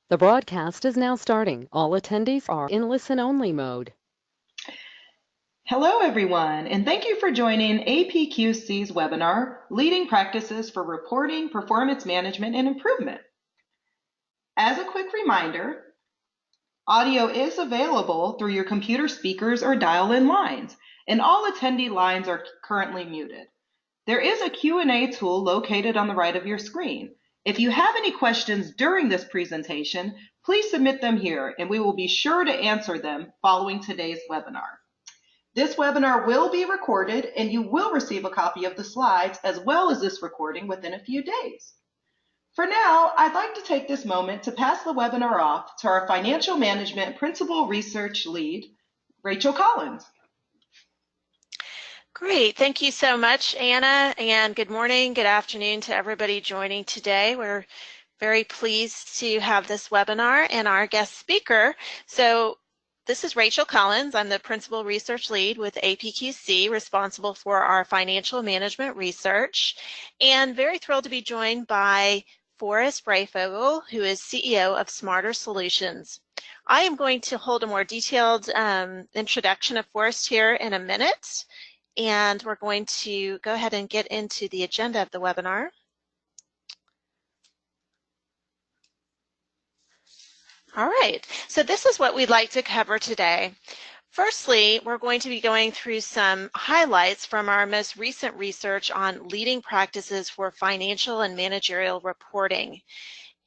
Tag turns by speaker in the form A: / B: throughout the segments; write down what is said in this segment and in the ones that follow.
A: The broadcast is now starting. All attendees are in listen-only mode.
B: Hello, everyone, and thank you for joining APQC's webinar, Leading Practices for Reporting, Performance Management, and Improvement. As a quick reminder, audio is available through your computer speakers or dial-in lines, and all attendee lines are currently muted. There is a Q&A tool located on the right of your screen. If you have any questions during this presentation, please submit them here, and we will be sure to answer them following today's webinar. This webinar will be recorded and you will receive a copy of the slides as well as this recording within a few days. For now, I'd like to take this moment to pass the webinar off to our Financial Management Principal Research Lead, Rachel Collins.
C: Great, thank you so much, Anna, and good morning, good afternoon to everybody joining today. We're very pleased to have this webinar and our guest speaker. So this is Rachel Collins. I'm the Principal Research Lead with APQC, responsible for our financial management research, and very thrilled to be joined by Forrest Breyfogle, who is CEO of Smarter Solutions. I am going to hold a more detailed introduction of Forrest here in a minute, and we're going to go ahead and get into the agenda of the webinar. All right, so this is what we'd like to cover today. Firstly, we're going to be going through some highlights from our most recent research on leading practices for financial and managerial reporting.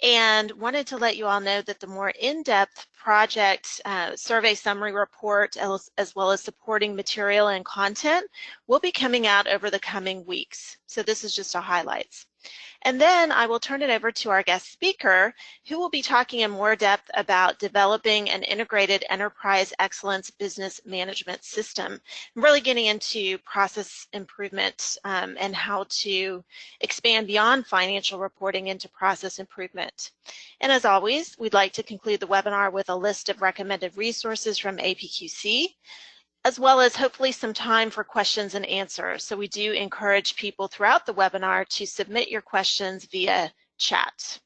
C: And wanted to let you all know that the more in-depth project survey summary report, as well as supporting material and content, will be coming out over the coming weeks. So this is just a highlights. And then I will turn it over to our guest speaker, who will be talking in more depth about developing an integrated enterprise excellence business management system, really getting into process improvement and how to expand beyond financial reporting into process improvement. And as always, we'd like to conclude the webinar with a list of recommended resources from APQC, as well as hopefully some time for questions and answers. So we do encourage people throughout the webinar to submit your questions via chat.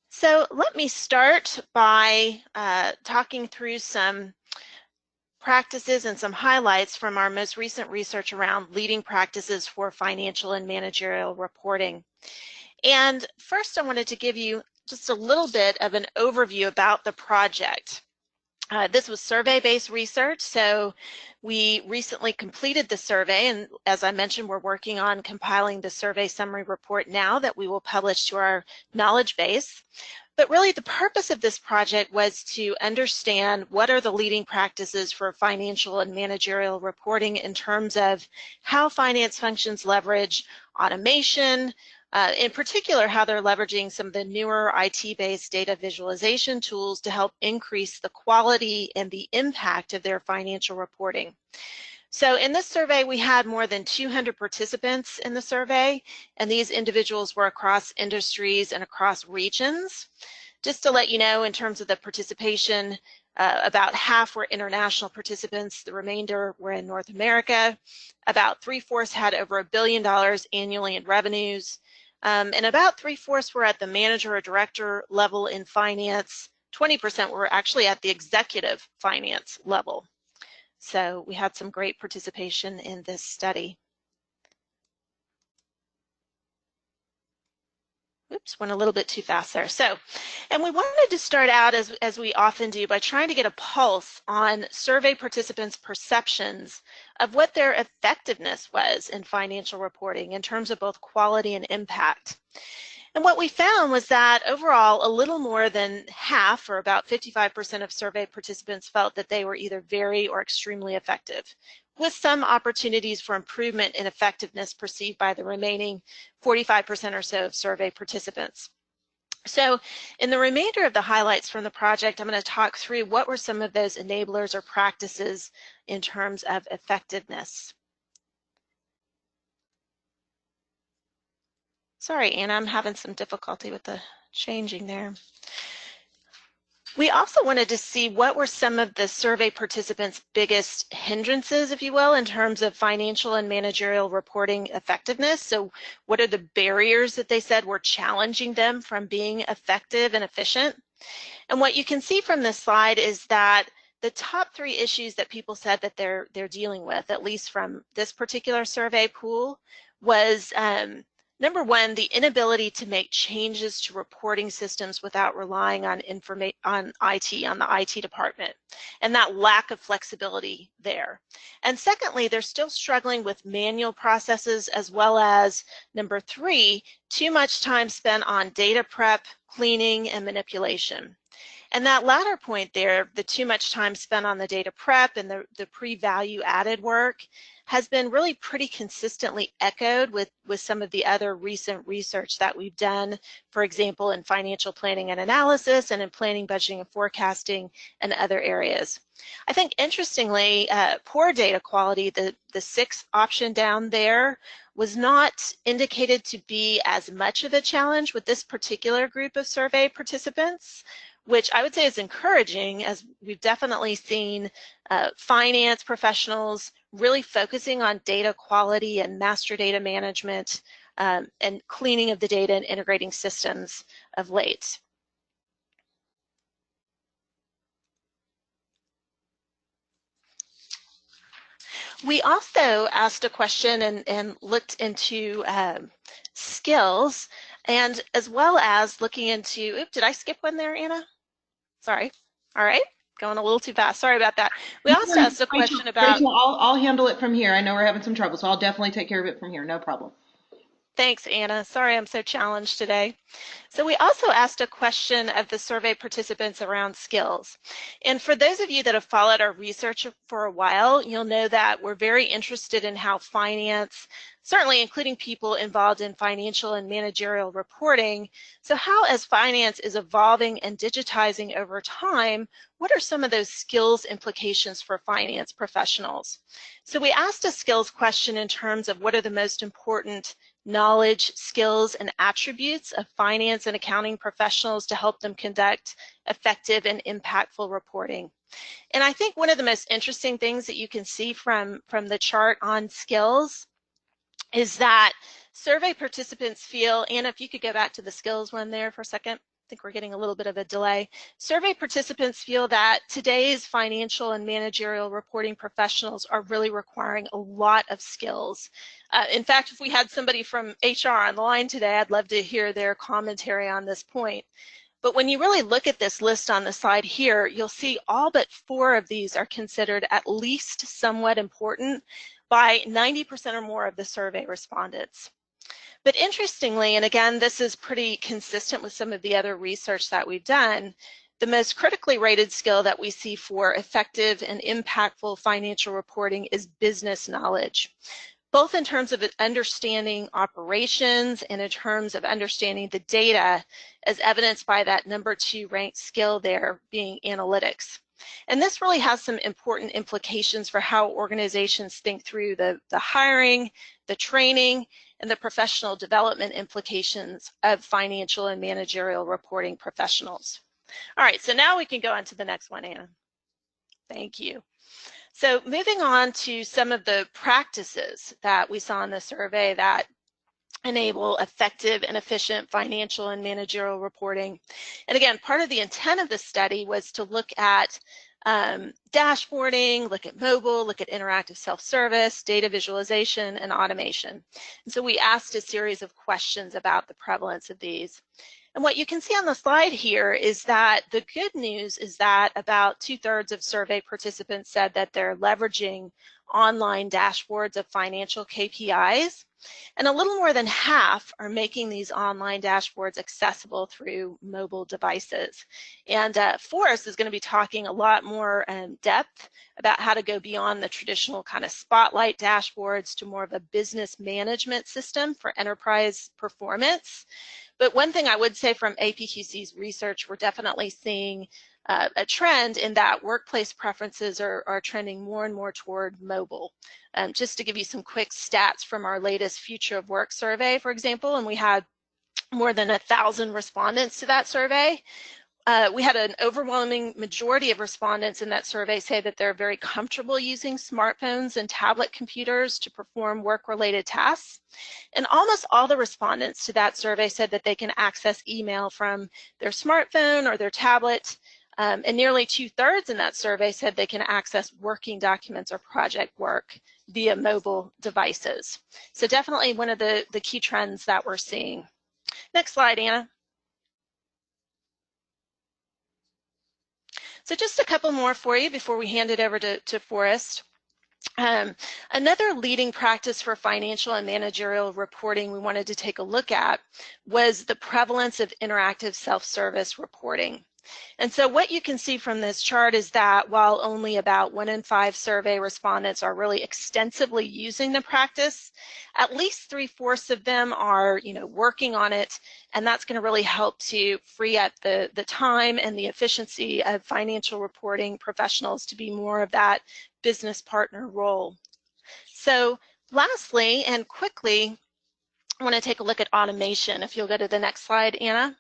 C: So let me start by talking through some practices and some highlights from our most recent research around leading practices for financial and managerial reporting. And first, I wanted to give you just a little bit of an overview about the project. This was survey-based research, so we recently completed the survey, and as I mentioned, we're working on compiling the survey summary report now that we will publish to our knowledge base. But really the purpose of this project was to understand what are the leading practices for financial and managerial reporting in terms of how finance functions leverage automation, in particular, how they're leveraging some of the newer IT-based data visualization tools to help increase the quality and the impact of their financial reporting. So in this survey, we had more than 200 participants in the survey, and these individuals were across industries and across regions. Just to let you know, in terms of the participation, about half were international participants, the remainder were in North America. About 3/4 had over $1 billion annually in revenues. And about 3/4 were at the manager or director level in finance. 20% were actually at the executive finance level. So we had some great participation in this study. Oops, went a little bit too fast there. So, and we wanted to start out, as we often do, by trying to get a pulse on survey participants' perceptions of what their effectiveness was in financial reporting in terms of both quality and impact. And what we found was that overall, a little more than half, or about 55% of survey participants, felt that they were either very or extremely effective, with some opportunities for improvement in effectiveness perceived by the remaining 45% or so of survey participants. So in the remainder of the highlights from the project, I'm going to talk through what were some of those enablers or practices in terms of effectiveness. Sorry, Anna, I'm having some difficulty with the changing there. We also wanted to see what were some of the survey participants' biggest hindrances, if you will, in terms of financial and managerial reporting effectiveness. So what are the barriers that they said were challenging them from being effective and efficient? And what you can see from this slide is that the top 3 issues that people said that they're dealing with, at least from this particular survey pool, was number 1, the inability to make changes to reporting systems without relying on IT, on the IT department, and that lack of flexibility there. And secondly, they're still struggling with manual processes, as well as number 3, too much time spent on data prep, cleaning, and manipulation. And that latter point there, the too much time spent on the data prep and the pre-value added work, has been really pretty consistently echoed with some of the other recent research that we've done, for example, in financial planning and analysis and in planning, budgeting, and forecasting and other areas. I think interestingly, poor data quality, the 6th option down there, was not indicated to be as much of a challenge with this particular group of survey participants, which I would say is encouraging, as we've definitely seen finance professionals really focusing on data quality and master data management and cleaning of the data and integrating systems of late. We also asked a question and looked into skills, and as well as looking into, oops, did I skip one there, Anna? Sorry. All right, going a little too fast. Sorry about that. We also asked a question about...
B: Rachel, I'll handle it from here. I know we're having some trouble, so I'll definitely take care of it from here. No problem.
C: Thanks, Anna. Sorry I'm so challenged today. So we also asked a question of the survey participants around skills. And for those of you that have followed our research for a while, you'll know that we're very interested in how finance, certainly including people involved in financial and managerial reporting, so how as finance is evolving and digitizing over time, what are some of those skills implications for finance professionals? So we asked a skills question in terms of what are the most important knowledge, skills, and attributes of finance and accounting professionals to help them conduct effective and impactful reporting. And I think one of the most interesting things that you can see from the chart on skills is that survey participants feel, Anna, if you could go back to the skills one there for a second. I think we're getting a little bit of a delay. Survey participants feel that today's financial and managerial reporting professionals are really requiring a lot of skills. In fact, if we had somebody from HR on the line today, I'd love to hear their commentary on this point. But when you really look at this list on the slide here, you'll see all but 4 of these are considered at least somewhat important by 90% or more of the survey respondents. But interestingly, and again, this is pretty consistent with some of the other research that we've done, the most critically rated skill that we see for effective and impactful financial reporting is business knowledge, both in terms of understanding operations and in terms of understanding the data, as evidenced by that number 2 ranked skill there being analytics. And this really has some important implications for how organizations think through the hiring, the training, and the professional development implications of financial and managerial reporting professionals. All right, so now we can go on to the next one, Anna. Thank you. So moving on to some of the practices that we saw in the survey that enable effective and efficient financial and managerial reporting. And again, part of the intent of the study was to look at dashboarding, look at mobile, look at interactive self-service, data visualization, and automation. And so we asked a series of questions about the prevalence of these. And what you can see on the slide here is that the good news is that about 2/3 of survey participants said that they're leveraging online dashboards of financial KPIs, and a little more than half are making these online dashboards accessible through mobile devices. And Forrest is going to be talking a lot more in depth about how to go beyond the traditional kind of spotlight dashboards to more of a business management system for enterprise performance. But one thing I would say from APQC's research, we're definitely seeing a trend in that workplace preferences are trending more and more toward mobile. Just to give you some quick stats from our latest Future of Work survey, for example, and we had more than 1,000 respondents to that survey. we had an overwhelming majority of respondents in that survey say that they're very comfortable using smartphones and tablet computers to perform work-related tasks. And almost all the respondents to that survey said that they can access email from their smartphone or their tablet. And nearly 2/3 in that survey said they can access working documents or project work via mobile devices. So definitely one of the key trends that we're seeing. Next slide, Anna. So just a couple more for you before we hand it over to Forrest. Another leading practice for financial and managerial reporting we wanted to take a look at was the prevalence of interactive self-service reporting. And so what you can see from this chart is that while only about 1 in 5 survey respondents are really extensively using the practice, at least 3/4 of them are, working on it, and that's going to really help to free up the time and the efficiency of financial reporting professionals to be more of that business partner role. So lastly and quickly, I want to take a look at automation. If you'll go to the next slide, Anna.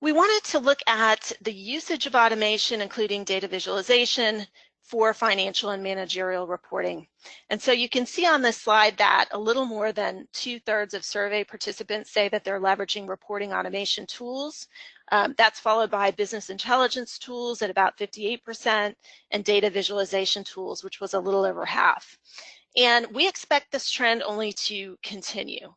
C: We wanted to look at the usage of automation, including data visualization, for financial and managerial reporting. And so you can see on this slide that a little more than 2/3 of survey participants say that they're leveraging reporting automation tools. That's followed by business intelligence tools at about 58% and data visualization tools, which was a little over half. And we expect this trend only to continue.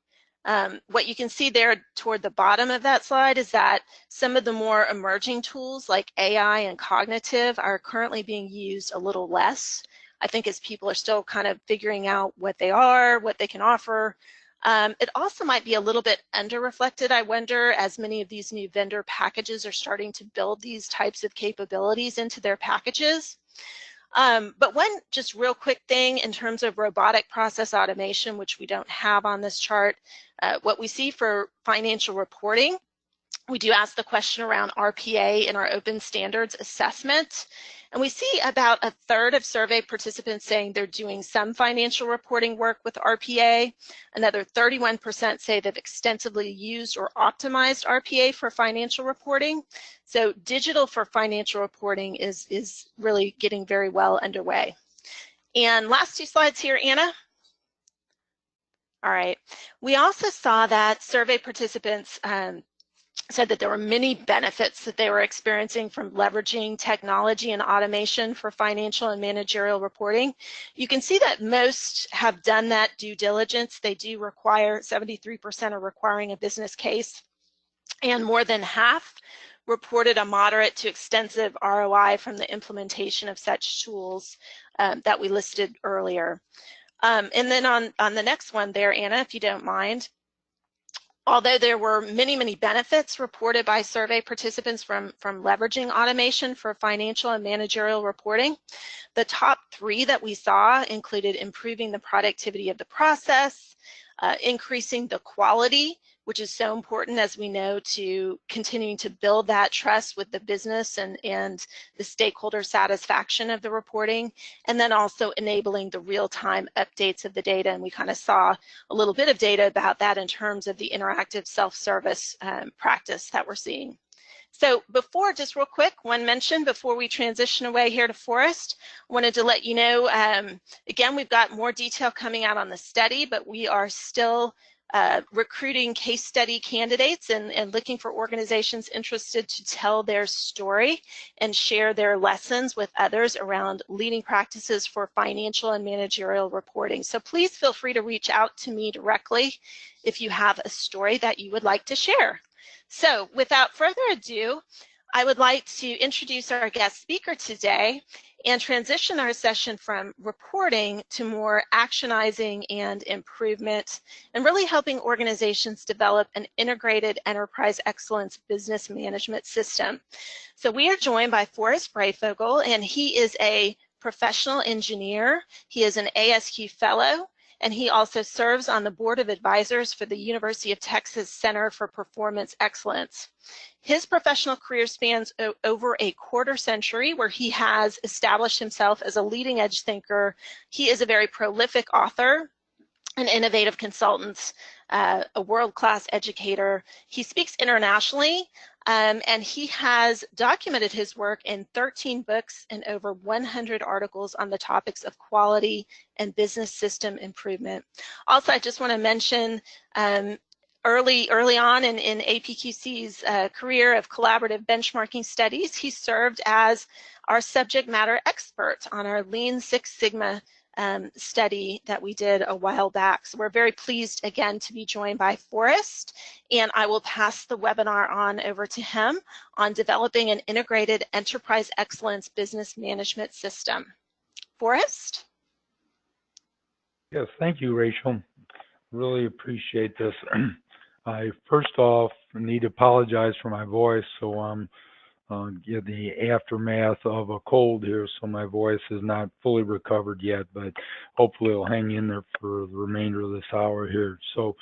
C: What you can see there toward the bottom of that slide is that some of the more emerging tools like AI and cognitive are currently being used a little less. I think as people are still kind of figuring out what they are, what they can offer. It also might be a little bit under-reflected, I wonder, as many of these new vendor packages are starting to build these types of capabilities into their packages. But one just real quick thing in terms of robotic process automation, which we don't have on this chart, what we see for financial reporting, we do ask the question around RPA in our open standards assessment. And we see about 1/3 of survey participants saying they're doing some financial reporting work with RPA. Another 31% say they've extensively used or optimized RPA for financial reporting. So digital for financial reporting is really getting very well underway. And last 2 slides here, Anna. All right. We also saw that survey participants said that there were many benefits that they were experiencing from leveraging technology and automation for financial and managerial reporting. You can see that most have done that due diligence. They do require, 73% are requiring a business case, and more than half reported a moderate to extensive ROI from the implementation of such tools that we listed earlier. And then on the next one there, Anna, if you don't mind, although there were many, many benefits reported by survey participants from leveraging automation for financial and managerial reporting, the top 3 that we saw included improving the productivity of the process, increasing the quality, which is so important, as we know, to continuing to build that trust with the business and the stakeholder satisfaction of the reporting, and then also enabling the real-time updates of the data. And we kind of saw a little bit of data about that in terms of the interactive self-service practice that we're seeing. So before, just real quick, one mention before we transition away here to Forrest, I wanted to let you know, again, we've got more detail coming out on the study, but we are still recruiting case study candidates and looking for organizations interested to tell their story and share their lessons with others around leading practices for financial and managerial reporting. So please feel free to reach out to me directly if you have a story that you would like to share. So without further ado, I would like to introduce our guest speaker today and transition our session from reporting to more actionizing and improvement, and really helping organizations develop an integrated enterprise excellence business management system. So we are joined by Forrest Breyfogle, and he is a professional engineer. He is an ASQ fellow, and he also serves on the board of advisors for the University of Texas Center for Performance Excellence. His professional career spans over a quarter century, where he has established himself as a leading edge thinker. He is a very prolific author, an innovative consultant, a world-class educator. He speaks internationally And he has documented his work in 13 books and over 100 articles on the topics of quality and business system improvement. Also, I just want to mention early on in APQC's career of collaborative benchmarking studies, he served as our subject matter expert on our Lean Six Sigma study that we did a while back. So we're very pleased again to be joined by Forrest, and I will pass the webinar on over to him on developing an integrated enterprise excellence business management system. Forrest?
D: Yes, thank you, Rachel. Really appreciate this. I first off need to apologize for my voice, so I'm get the aftermath of a cold here, so my voice is not fully recovered yet, but hopefully it'll hang in there for the remainder of this hour here. So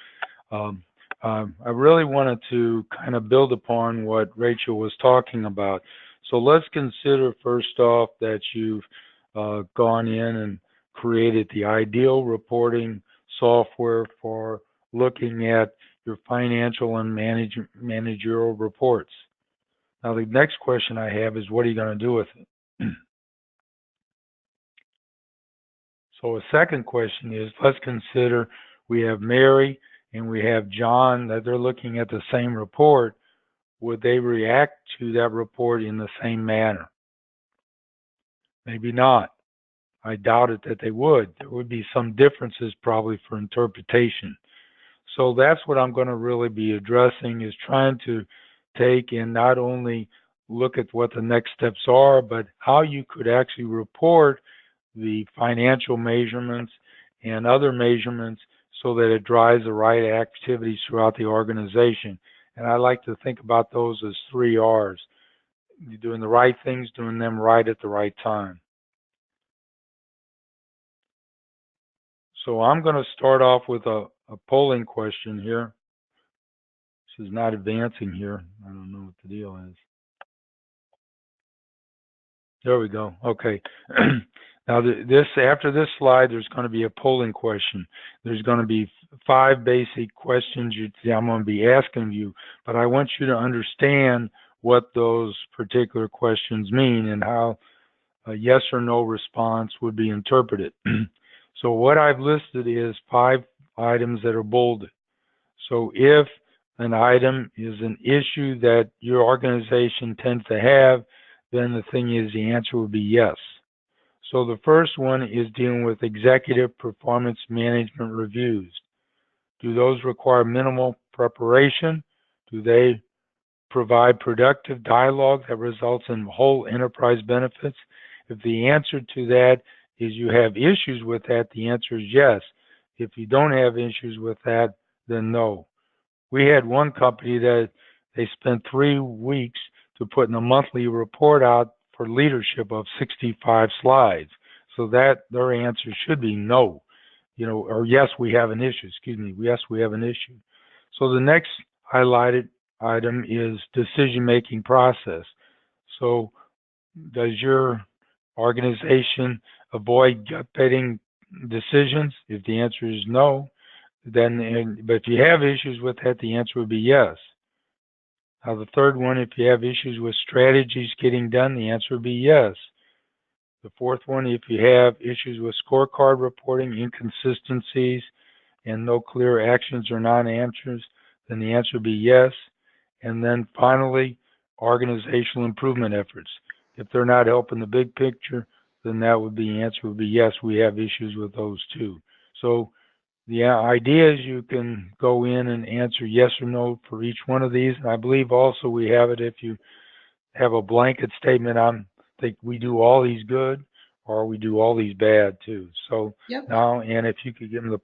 D: I really wanted to kind of build upon what Rachel was talking about. So let's consider first off that you've gone in and created the ideal reporting software for looking at your financial and managerial reports. Now, the next question I have is, what are you going to do with it? So a second question is, let's consider we have Mary and we have John, that they're looking at the same report. Would they react to that report in the same manner? Maybe not. I doubt it that they would. There would be some differences probably for interpretation. So that's what I'm going to really be addressing, is trying to take and not only look at what the next steps are, but how you could actually report the financial measurements and other measurements so that it drives the right activities throughout the organization. And I like to think about those as 3 R's. You're doing the right things, doing them right at the right time. So I'm going to start off with a polling question here. This is not advancing here. I don't know what the deal is. There we go. Okay. Now, after this slide, there's going to be a polling question. There's going to be 5 basic questions I'm going to be asking you, but I want you to understand what those particular questions mean and how a yes or no response would be interpreted. So what I've listed is 5 items that are bolded. So if an item is an issue that your organization tends to have, then the thing is, the answer would be yes. So the first one is dealing with executive performance management reviews. Do those require minimal preparation? Do they provide productive dialogue that results in whole enterprise benefits? If the answer to that is you have issues with that, the answer is yes. If you don't have issues with that, then no. We had one company that they spent 3 weeks to put in a monthly report out for leadership of 65 slides. So that their answer should be no, or yes, we have an issue. Excuse me. Yes, we have an issue. So the next highlighted item is decision-making process. So does your organization avoid gut-betting decisions? If the answer is no, then, but if you have issues with that, the answer would be yes. Now, the third one, if you have issues with strategies getting done, the answer would be yes. The fourth one, if you have issues with scorecard reporting, inconsistencies, and no clear actions or non-answers, then the answer would be yes. And then finally, organizational improvement efforts. If they're not helping the big picture, then that would be, the answer would be yes, we have issues with those too. So the idea is you can go in and answer yes or no for each one of these. And I believe also we have it if you have a blanket statement on, think we do all these good or we do all these bad too. So now, and if you could give them the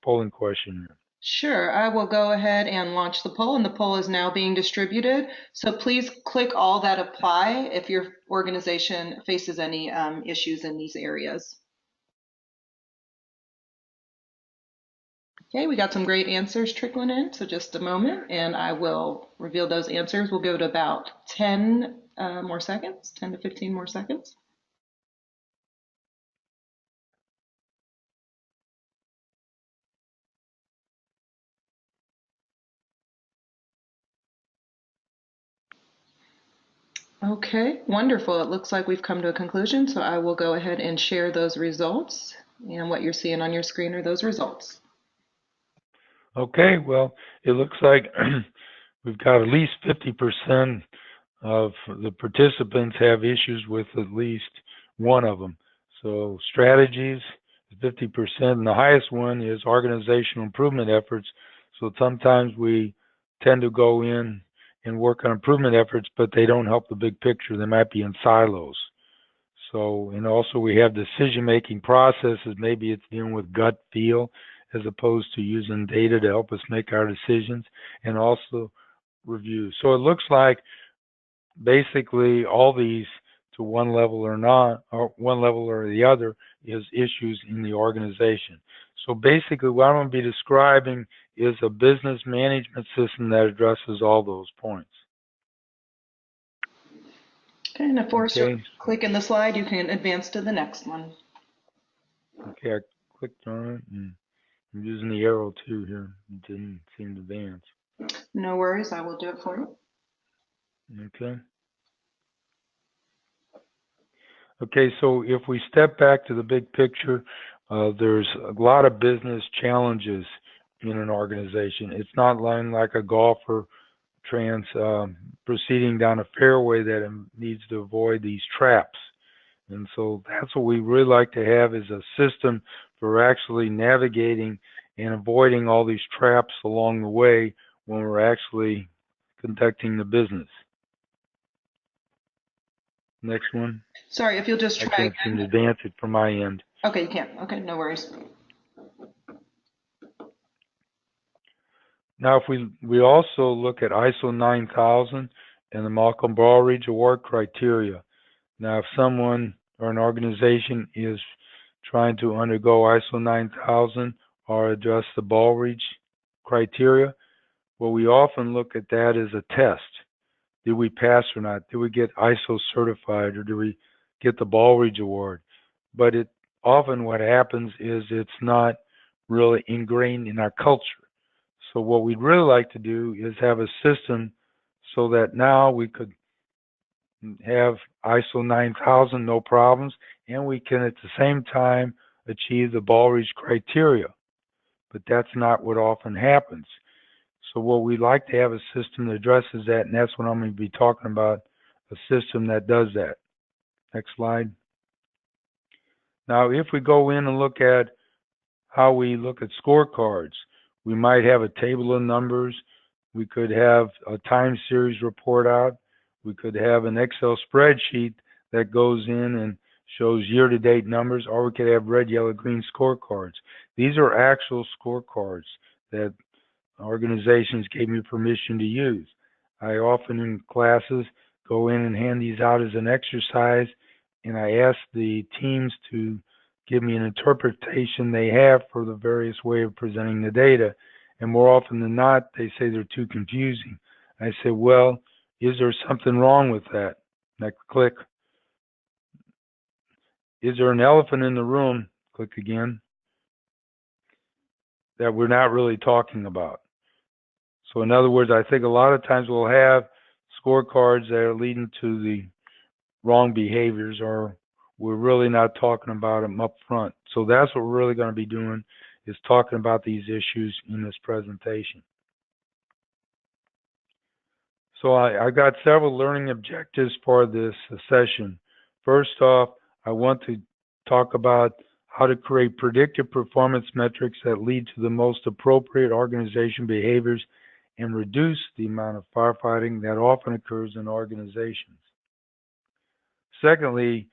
D: polling question.
B: Sure, I will go ahead and launch the poll, and the poll is now being distributed. So please click all that apply if your organization faces any issues in these areas. Okay, we got some great answers trickling in, so just a moment, and I will reveal those answers. We'll give it about 10 more seconds, 10 to 15 more seconds. Okay, wonderful. It looks like we've come to a conclusion, so I will go ahead and share those results. And what you're seeing on your screen are those results.
D: Okay, well, it looks like we've got at least 50% of the participants have issues with at least one of them. So strategies is 50%, and the highest one is organizational improvement efforts. So sometimes we tend to go in and work on improvement efforts, but they don't help the big picture. They might be in silos. So, and also we have decision-making processes. Maybe it's dealing with gut feel as opposed to using data to help us make our decisions, and also review. So it looks like basically all these to one level or not, or one level or the other, is issues in the organization. So basically what I'm going to be describing is a business management system that addresses all those points.
B: Okay, and of course,
D: Okay.
B: you're clicking the slide, you can advance to the next one.
D: Okay, I clicked on it, and I'm using the arrow too here. It didn't seem to advance.
B: No worries, I will do it for you.
D: Okay. Okay, so if we step back to the big picture, there's a lot of business challenges in an organization. It's not like a golfer proceeding down a fairway that needs to avoid these traps. And so that's what we really like to have, is a system for actually navigating and avoiding all these traps along the way when we're actually conducting the business. Next one.
B: Sorry, if you'll just
D: I
B: try
D: can't seem to
B: again.
D: advance it from my end.
B: Okay, you can't. Okay, no worries.
D: Now, if we also look at ISO 9000 and the Malcolm Baldrige Award criteria. Now, if someone or an organization is trying to undergo ISO 9000 or address the Baldrige criteria, well, we often look at that as a test. Did we pass or not? Did we get ISO certified, or do we get the Baldrige Award? But often what happens is it's not really ingrained in our culture. So what we'd really like to do is have a system so that now we could have ISO 9000, no problems, and we can at the same time achieve the Baldrige criteria. But that's not what often happens. So what we'd like to have a system that addresses that, and that's what I'm going to be talking about, a system that does that. Next slide. Now, if we go in and look at how we look at scorecards, we might have a table of numbers. We could have a time series report out. We could have an Excel spreadsheet that goes in and shows year-to-date numbers, or we could have red, yellow, green scorecards. These are actual scorecards that organizations gave me permission to use. I often in classes go in and hand these out as an exercise, and I ask the teams to give me an interpretation they have for the various way of presenting the data. And more often than not, they say they're too confusing. I say, well, is there something wrong with that? Next click. Is there an elephant in the room? Click again. That we're not really talking about. So in other words, I think a lot of times we'll have scorecards that are leading to the wrong behaviors, or we're really not talking about them up front. So that's what we're really going to be doing, is talking about these issues in this presentation. So I got several learning objectives for this session. First off, I want to talk about how to create predictive performance metrics that lead to the most appropriate organization behaviors and reduce the amount of firefighting that often occurs in organizations. Secondly,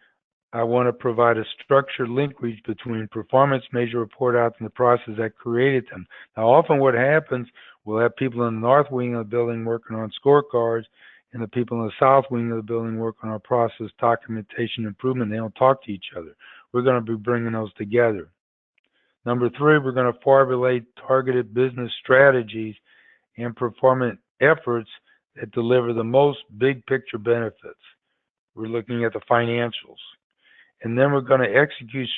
D: I want to provide a structured linkage between performance measure report outs and the process that created them. Now, often what happens, we'll have people in the north wing of the building working on scorecards, and the people in the south wing of the building working on process documentation improvement. They don't talk to each other. We're going to be bringing those together. Number three, we're going to formulate targeted business strategies and performance efforts that deliver the most big picture benefits. We're looking at the financials. And then we're going to execute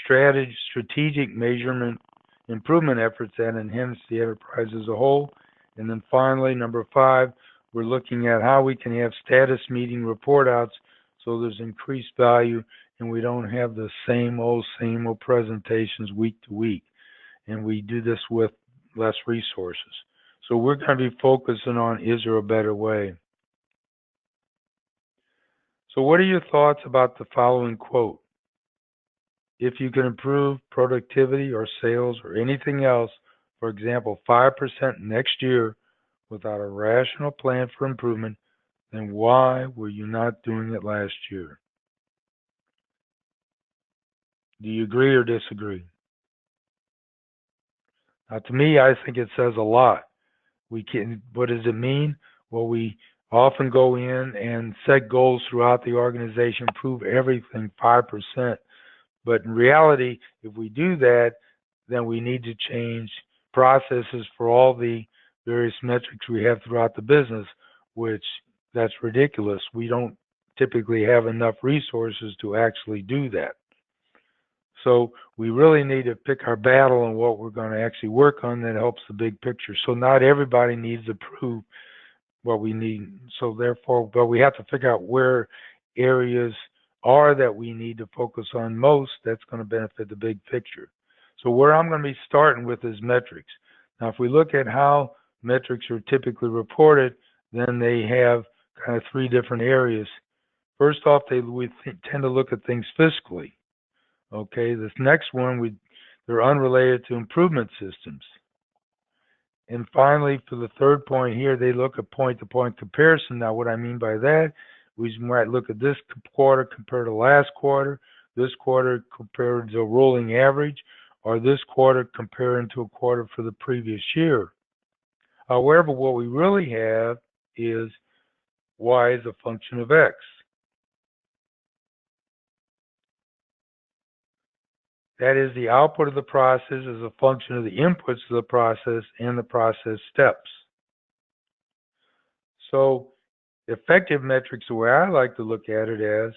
D: strategic measurement improvement efforts that enhance the enterprise as a whole. And then finally, number five, we're looking at how we can have status meeting report outs So there's increased value, and we don't have the same old presentations week to week. And we do this with less resources. So we're going to be focusing on, is there a better way? So what are your thoughts about the following quote? If you can improve productivity or sales or anything else, for example, 5% next year without a rational plan for improvement, then why were you not doing it last year? Do you agree or disagree? Now, to me, I think it says a lot. What does it mean? Well, we often go in and set goals throughout the organization, improve everything 5%. But in reality, if we do that, then we need to change processes for all the various metrics we have throughout the business, which that's ridiculous. We don't typically have enough resources to actually do that. So we really need to pick our battle on what we're going to actually work on that helps the big picture. So not everybody needs to prove what we need. So therefore, but we have to figure out where areas are that we need to focus on most that's going to benefit the big picture. So where I'm going to be starting with is metrics. Now, if we look at how metrics are typically reported, then they have kind of three different areas. First off, we tend to look at things fiscally. Okay, this next one, they're unrelated to improvement systems. And finally, for the third point here, they look at point-to-point comparison. Now, what I mean by that, we might look at this quarter compared to last quarter, this quarter compared to a rolling average, or this quarter comparing to a quarter for the previous year. However, what we really have is y is a function of x. That is, the output of the process is a function of the inputs to the process and the process steps. So effective metrics, the way I like to look at it as,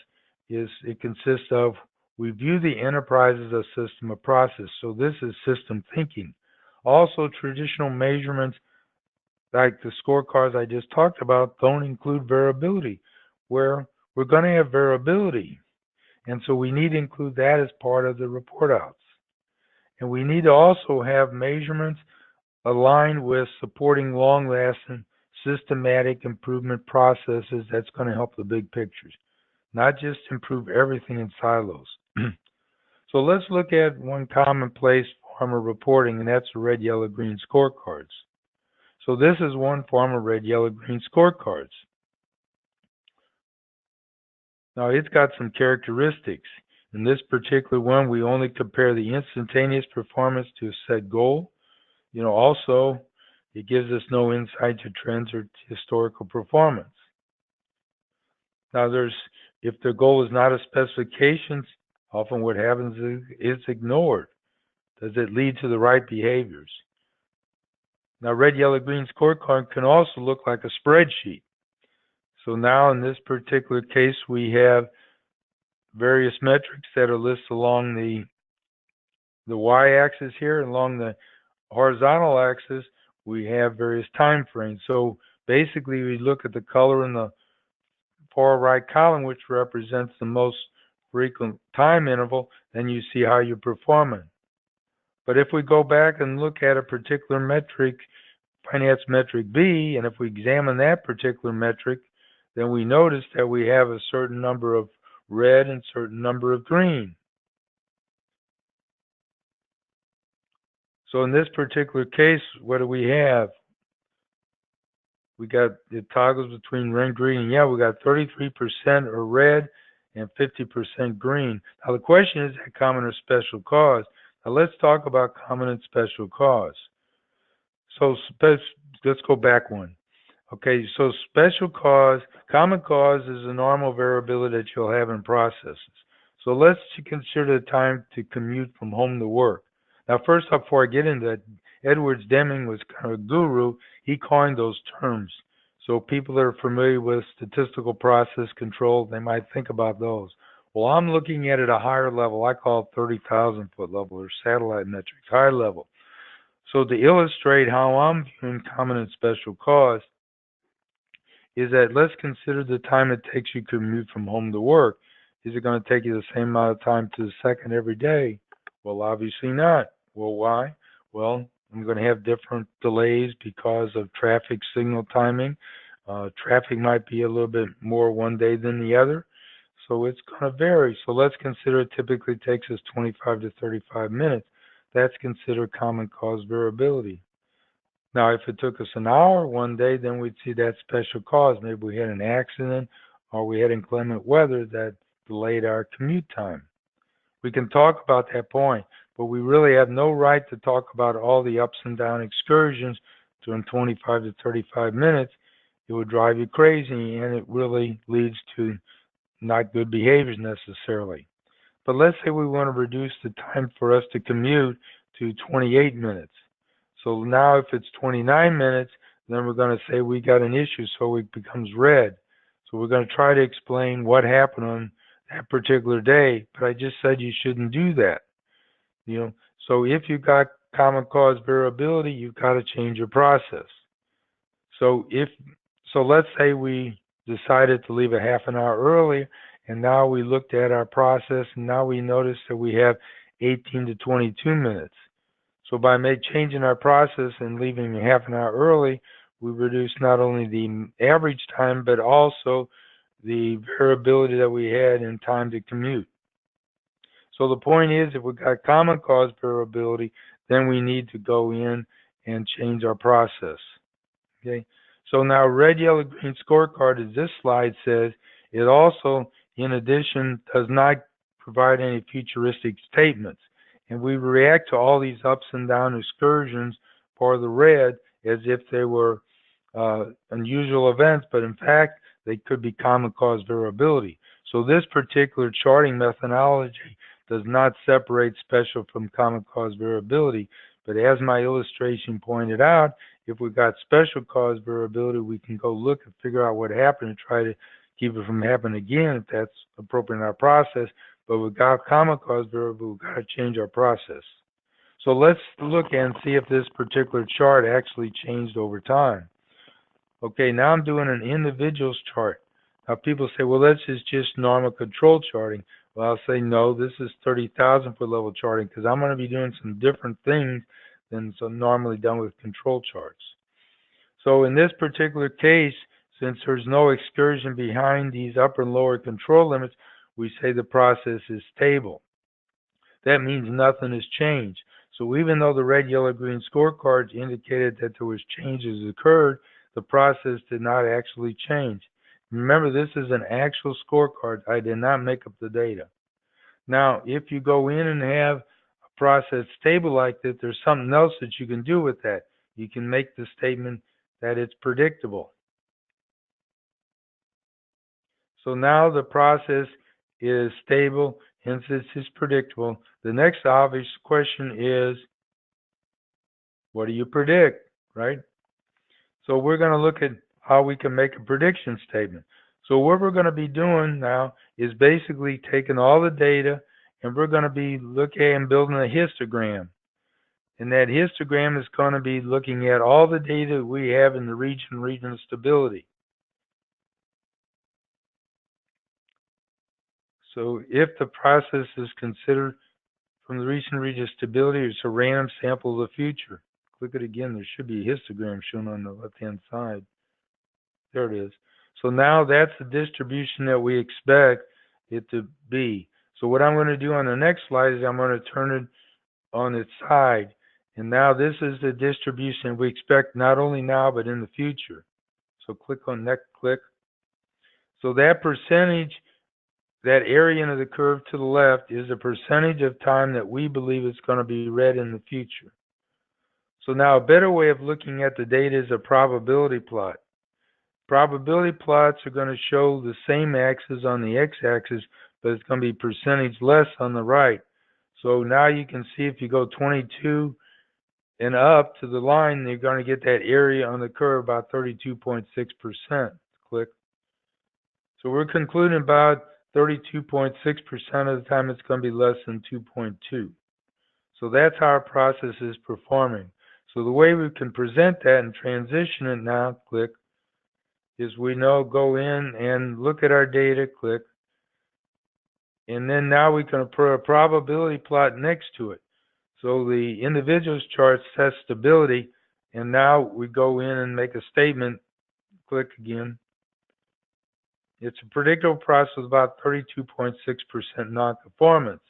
D: is it consists of, we view the enterprise as a system of process. So this is system thinking. Also, traditional measurements like the scorecards I just talked about don't include variability, where we're going to have variability. And so we need to include that as part of the report outs. And we need to also have measurements aligned with supporting long-lasting systematic improvement processes that's going to help the big pictures, not just improve everything in silos. So let's look at one commonplace form of reporting, and that's the red, yellow, green scorecards. So this is one form of red, yellow, green scorecards. Now, it's got some characteristics. In this particular one, we only compare the instantaneous performance to a set goal. Also, it gives us no insight to trends or historical performance. Now, if the goal is not a specification, often what happens is it's ignored. Does it lead to the right behaviors? Now, red, yellow, green scorecard can also look like a spreadsheet. So now in this particular case, we have various metrics that are listed along the y-axis here. Along the horizontal axis, we have various time frames. So basically, we look at the color in the far right column, which represents the most frequent time interval, then you see how you're performing. But if we go back and look at a particular metric, finance metric B, and if we examine that particular metric, then we notice that we have a certain number of red and certain number of green. So in this particular case, what do we have? We got, it toggles between red and green. And yeah, we got 33% are red and 50% green. Now the question is that common or special cause? Now let's talk about common and special cause. So let's go back one. Okay, so special cause, common cause is a normal variability that you'll have in processes. So let's consider the time to commute from home to work. Now, first off, before I get into that, Edwards Deming was kind of a guru. He coined those terms. So people that are familiar with statistical process control, they might think about those. Well, I'm looking at it at a higher level. I call it 30,000 foot level or satellite metrics, high level. So to illustrate how I'm viewing common and special cause, is that let's consider the time it takes you to commute from home to work. Is it going to take you the same amount of time to the second every day? Well, obviously not. Well, why? Well, I'm going to have different delays because of traffic signal timing. Traffic might be a little bit more one day than the other, so it's going to vary. So let's consider it typically takes us 25 to 35 minutes. That's considered common cause variability. Now, if it took us an hour one day, then we'd see that special cause. Maybe we had an accident or we had inclement weather that delayed our commute time. We can talk about that point, but we really have no right to talk about all the ups and down excursions during 25 to 35 minutes. It would drive you crazy, and it really leads to not good behaviors necessarily. But let's say we want to reduce the time for us to commute to 28 minutes. So now if it's 29 minutes, then we're going to say we got an issue, so it becomes red. So we're going to try to explain what happened on that particular day, but I just said you shouldn't do that. So if you got common cause variability, you've got to change your process. So let's say we decided to leave a half an hour early, and now we looked at our process, and now we notice that we have 18 to 22 minutes. So by changing our process and leaving half an hour early, we reduce not only the average time, but also the variability that we had in time to commute. So the point is, if we've got common cause variability, then we need to go in and change our process. Okay. So now red, yellow, green scorecard, as this slide says, it also, in addition, does not provide any futuristic statements. And we react to all these ups and down excursions for the red as if they were unusual events, but in fact, they could be common cause variability. So this particular charting methodology does not separate special from common cause variability, but as my illustration pointed out, if we've got special cause variability, we can go look and figure out what happened and try to keep it from happening again if that's appropriate in our process. But we've got common cause variable, we've got to change our process. So let's look and see if this particular chart actually changed over time. Okay, now I'm doing an individuals chart. Now people say, well, this is just normal control charting. Well, I'll say, no, this is 30,000 foot level charting because I'm going to be doing some different things than normally done with control charts. So in this particular case, since there's no excursion behind these upper and lower control limits, we say the process is stable. That means nothing has changed. So even though the red, yellow, green scorecards indicated that there was changes occurred, the process did not actually change. Remember, this is an actual scorecard. I did not make up the data. Now, if you go in and have a process stable like that, there's something else that you can do with that. You can make the statement that it's predictable. So now the process is stable, hence it is predictable. The next obvious question is, what do you predict, right? So we're going to look at how we can make a prediction statement. So what we're going to be doing now is basically taking all the data and we're going to be looking and building a histogram. And that histogram is going to be looking at all the data we have in the region of stability. So if the process is considered from the region of stability, it's a random sample of the future. Click it again. There should be a histogram shown on the left-hand side. There it is. So now that's the distribution that we expect it to be. So what I'm going to do on the next slide is I'm going to turn it on its side. And now this is the distribution we expect not only now but in the future. So click on next click. So that percentage, that area under the curve to the left is a percentage of time that we believe it's going to be red in the future. So now a better way of looking at the data is a probability plot. Probability plots are going to show the same axis on the x-axis, but it's going to be percentage less on the right. So now you can see if you go 22 and up to the line, you're going to get that area on the curve about 32.6%. Click. So we're concluding about 32.6% of the time it's going to be less than 2.2. So that's how our process is performing. So the way we can present that and transition it now, click, is we know go in and look at our data, click, and then now we can put a probability plot next to it. So the individuals chart says stability, and now we go in and make a statement, click again. It's a predictable process with about 32.6% non-conformance.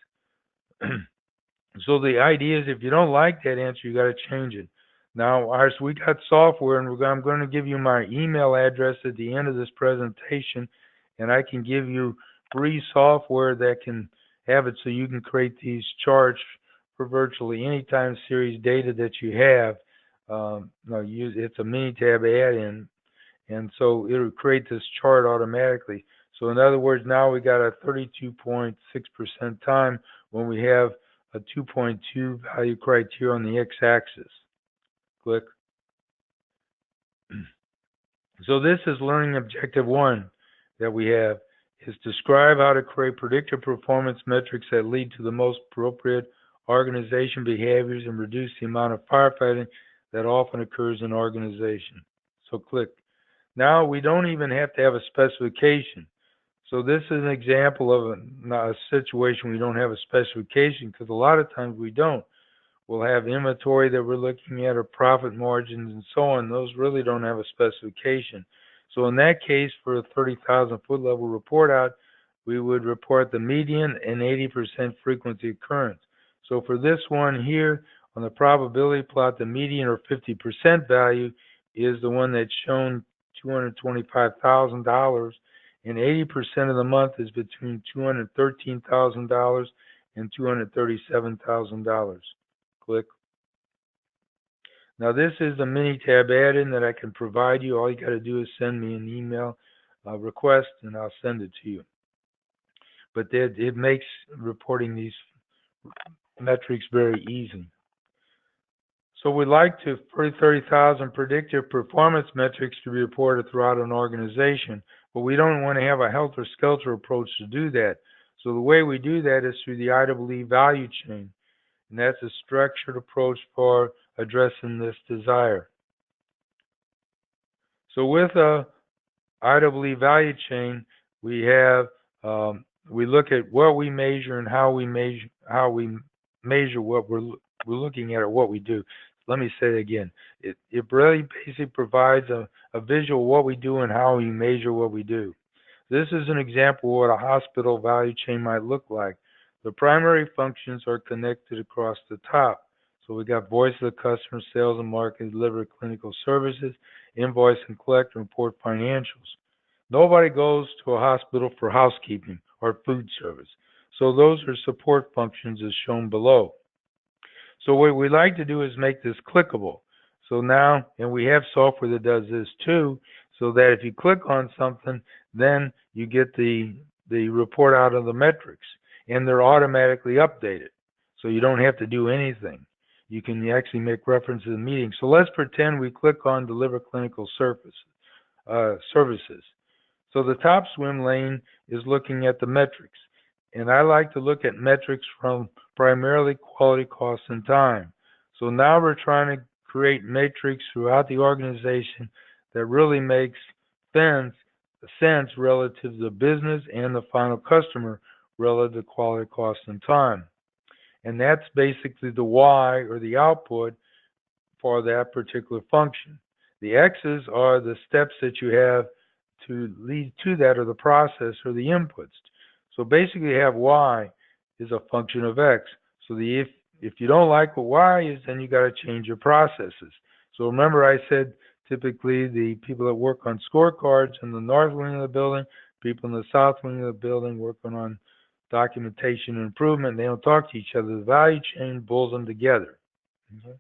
D: So the idea is if you don't like that answer, you got to change it. Now, we got software, and I'm going to give you my email address at the end of this presentation, and I can give you free software that can have it so you can create these charts for virtually any time series data that you have. It's a Minitab add-in, and so it'll create this chart automatically. So in other words, now we got a 32.6% time when we have a 2.2 value criteria on the x-axis. Click. So this is learning objective 1 that we have, is describe how to create predictive performance metrics that lead to the most appropriate organization behaviors and reduce the amount of firefighting that often occurs in organization. So click. Now we don't even have to have a specification. So this is an example of a situation we don't have a specification, because a lot of times we don't. We'll have inventory that we're looking at, or profit margins and so on. Those really don't have a specification. So in that case, for a 30,000 foot level report out, we would report the median and 80% frequency occurrence. So for this one here on the probability plot, the median or 50% value is the one that's shown $225,000, and 80% of the month is between $213,000 and $237,000. Click. Now this is the Minitab add-in that I can provide you. All you got to do is send me an email request, and I'll send it to you. But it makes reporting these metrics very easy. So we'd like to 30,000 predictive performance metrics to be reported throughout an organization, but we don't want to have a helter-skelter approach to do that. So the way we do that is through the IEEE value chain, and that's a structured approach for addressing this desire. So with a IEEE value chain, we have we look at what we measure and how we measure what we're looking at or what we do. Let me say it again. It really basically provides a visual of what we do and how we measure what we do. This is an example of what a hospital value chain might look like. The primary functions are connected across the top. So we got voice of the customer, sales and marketing, deliver clinical services, invoice and collect, and report financials. Nobody goes to a hospital for housekeeping or food service. So those are support functions as shown below. So what we like to do is make this clickable. So now, and we have software that does this too, so that if you click on something, then you get the report out of the metrics, and they're automatically updated. So you don't have to do anything. You can actually make reference to the meeting. So let's pretend we click on deliver clinical services. So the top swim lane is looking at the metrics. And I like to look at metrics from primarily quality, cost, and time. So now we're trying to create metrics throughout the organization that really makes sense relative to the business and the final customer relative to quality, cost, and time. And that's basically the Y, or the output, for that particular function. The X's are the steps that you have to lead to that, or the process, or the inputs. So basically you have Y is a function of X. So if you don't like what Y is, then you got to change your processes. So remember I said typically the people that work on scorecards in the north wing of the building, people in the south wing of the building working on documentation and improvement, they don't talk to each other. The value chain pulls them together. Okay.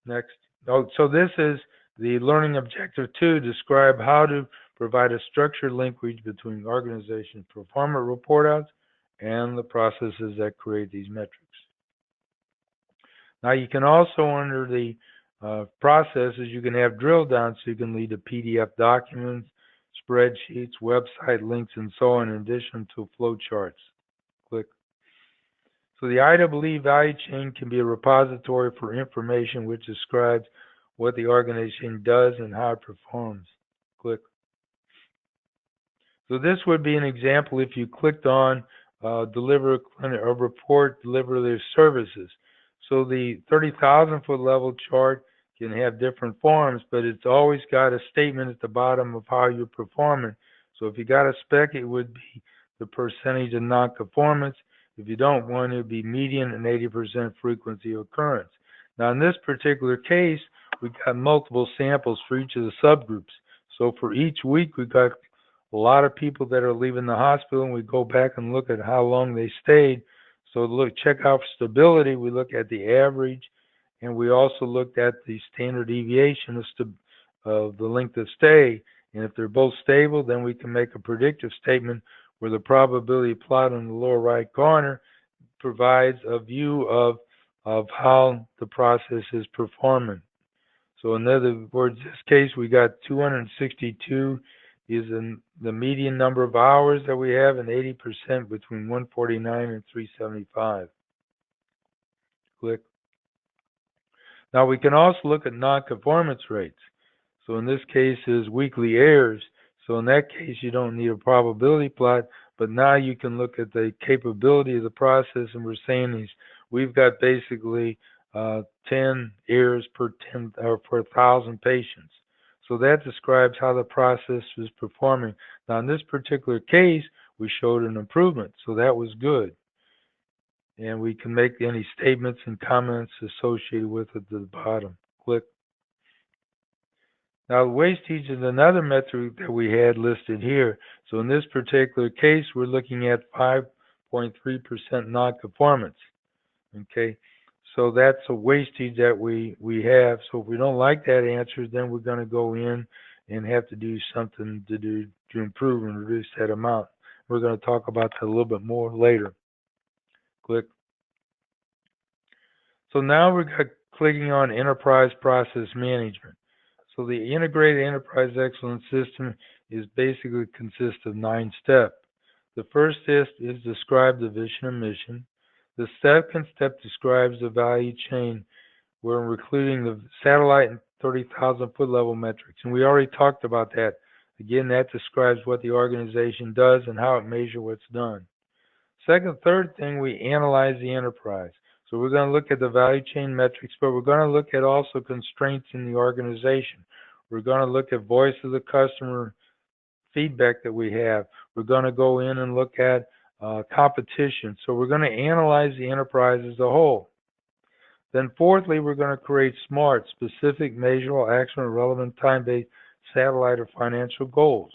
D: Next. So this is the learning objective 2, describe how to provide a structured linkage between organization performance report outs and the processes that create these metrics. Now you can also, under the processes, you can have drill down, so you can lead to PDF documents, spreadsheets, website links, and so on, in addition to flow charts. Click. So the IEEE value chain can be a repository for information which describes what the organization does and how it performs. Click. So this would be an example if you clicked on deliver a report, deliver their services. So the 30,000 foot level chart can have different forms, but it's always got a statement at the bottom of how you're performing. So if you got a spec, it would be the percentage of non-conformance. If you don't want, it would be median and 80% frequency of occurrence. Now in this particular case, we got multiple samples for each of the subgroups. So for each week, we got a lot of people that are leaving the hospital, and we go back and look at how long they stayed. So look, check out stability. We look at the average, and we also looked at the standard deviation of the length of stay. And if they're both stable, then we can make a predictive statement where the probability plot in the lower right corner provides a view of how the process is performing. So in other words, in this case, we got 262 is the median number of hours that we have, and 80% between 149 and 375. Click. Now we can also look at non-conformance rates. So in this case is weekly errors. So in that case, you don't need a probability plot, but now you can look at the capability of the process, and we're saying we've got basically 10 errors per 10 or per 1,000 patients. So that describes how the process is performing. Now in this particular case, we showed an improvement, so that was good. And we can make any statements and comments associated with it at the bottom. Click. Now wastage is another metric that we had listed here. So in this particular case, we're looking at 5.3% non-conformance. Okay. So that's a wastage that we have. So if we don't like that answer, then we're going to go in and have to do something to improve and reduce that amount. We're going to talk about that a little bit more later. Click. So now we're clicking on Enterprise Process Management. So the Integrated Enterprise Excellence System is basically consists of 9 steps. The first step is describe the vision and mission. The second step describes the value chain, where we're including the satellite and 30,000 foot level metrics. And we already talked about that. Again, that describes what the organization does and how it measures what's done. Third thing, we analyze the enterprise. So we're going to look at the value chain metrics, but we're going to look at also constraints in the organization. We're going to look at voice of the customer feedback that we have. We're going to go in and look at competition. So we're going to analyze the enterprise as a whole. Then fourthly, we're going to create SMART, specific, measurable, actionable, relevant, time-based satellite or financial goals.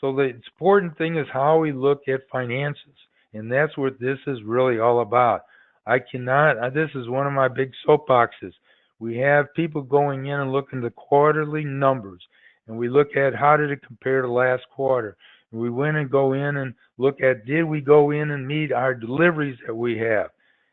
D: So the important thing is how we look at finances, and that's what this is really all about. This is one of my big soapboxes. We have people going in and looking at the quarterly numbers, and we look at how did it compare to last quarter. And we went and go in and look at, did we go in and meet our deliveries that we have?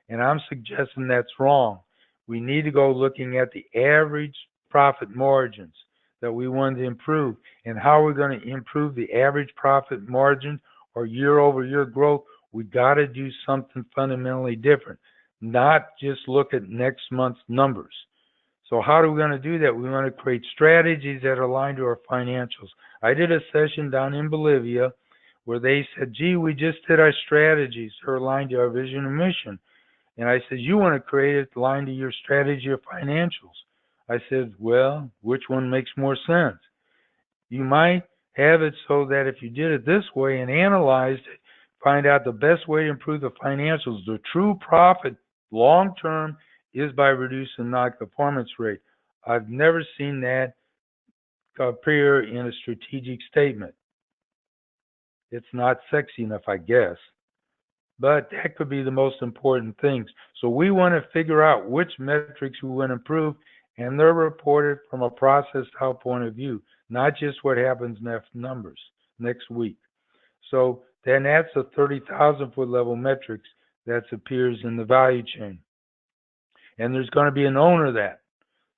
D: And I'm suggesting that's wrong. We need to go looking at the average profit margins that we want to improve, and how we're going to improve the average profit margin or year-over-year growth. We got to do something fundamentally different, not just look at next month's numbers. So how are we going to do that? We want to create strategies that are aligned to our financials. I did a session down in Bolivia where they said, gee, we just did our strategies that are aligned to our vision and mission. And I said, you want to create it aligned to your strategy or financials. I said, well, which one makes more sense? You might have it so that if you did it this way and analyzed it, find out the best way to improve the financials, the true profit long-term, is by reducing non-conformance rate. I've never seen that appear in a strategic statement. It's not sexy enough, I guess. But that could be the most important things. So we want to figure out which metrics we want to improve, and they're reported from a process out point of view, not just what happens next week. So then that's the 30,000 foot level metrics that appears in the value chain. And there's going to be an owner of that.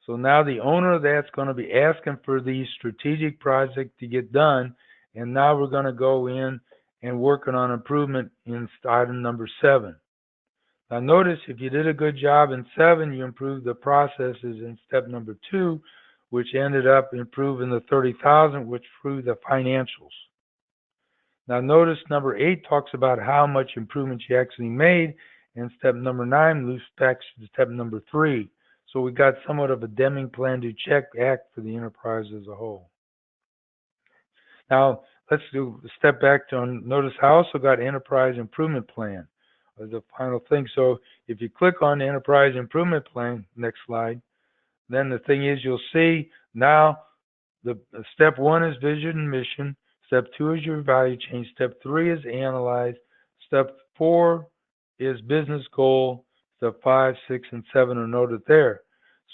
D: So now the owner of that's going to be asking for these strategic projects to get done. And now we're going to go in and working on improvement in item number 7. Now notice if you did a good job in 7, you improved the processes in step number 2, which ended up improving the 30,000, which through the financials. Now notice number 8 talks about how much improvement you actually made, and step number 9 loops back to step number 3. So we got somewhat of a Deming plan to check act for the enterprise as a whole. Now let's do a step back to notice I also got enterprise improvement plan as the final thing. So if you click on the enterprise improvement plan, next slide, then the thing is you'll see now the step 1 is vision and mission. Step 2 is your value chain. Step 3 is analyze. Step 4 is business goal. Step 5, 6, and 7 are noted there.